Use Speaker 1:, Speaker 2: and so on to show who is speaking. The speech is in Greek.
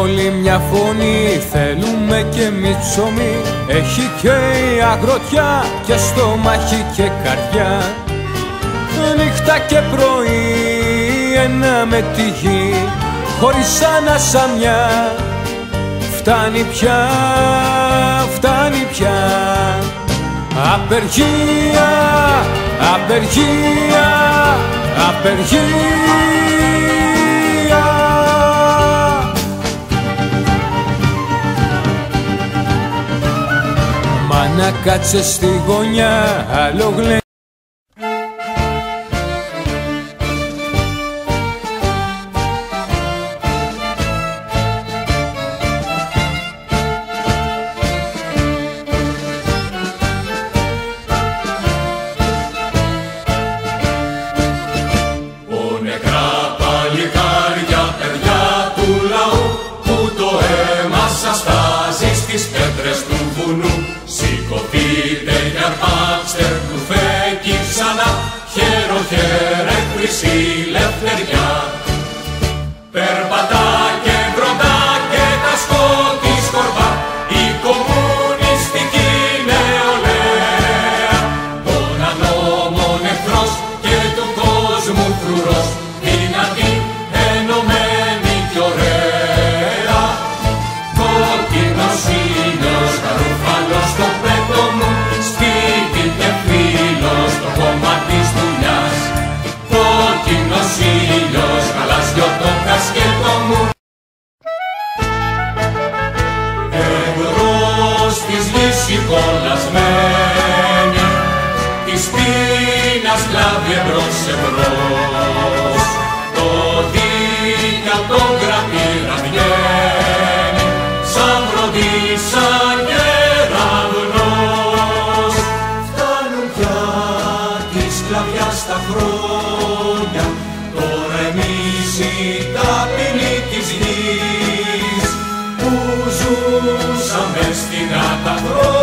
Speaker 1: όλοι μια φωνή, θέλουμε κι εμείς ψωμί. Έχει και η αγροτιά και στομάχι και καρδιά. Νύχτα και πρωί ένα με τη γη, χωρίς ανασαμιά. Φτάνει πια, φτάνει πια. Απεργία, απεργία, απεργία. Μάνα κάτσε στη γωνιά, άλλο γλέντι.
Speaker 2: Σηκωθείτε και αρπάξτε του φέκι ξανά, χέρο χέρε χρυσή λευτεριά. Περπατά και βροντά και τα σκότη σκορπά η κομμουνιστική νεολαία. Των ανώμων εχθρός και του κόσμου φρουρός, δυνατή, ενωμένη κι ωραία. Κόκκινος ήλιος, καρούφαλος στο πέτο μου, σπίτι και φίλος στο κόμμα της δουλειάς. Κόκκινος ήλιος, γαλάζιο το κασκέτο μου. Εμπρός της γης η κολλασμένη, της πείνας κλάβει εμπρός εμπρός. Το δίκιο απ' τον γραφήρα βγαίνει, σαν φροντίσαν κεραυνός. Φτάνουν πια τη σκλαβιά στα χρόνια, τώρα εμείς οι ταπεινοί της γης, που ζούσαμε στην άταφρο.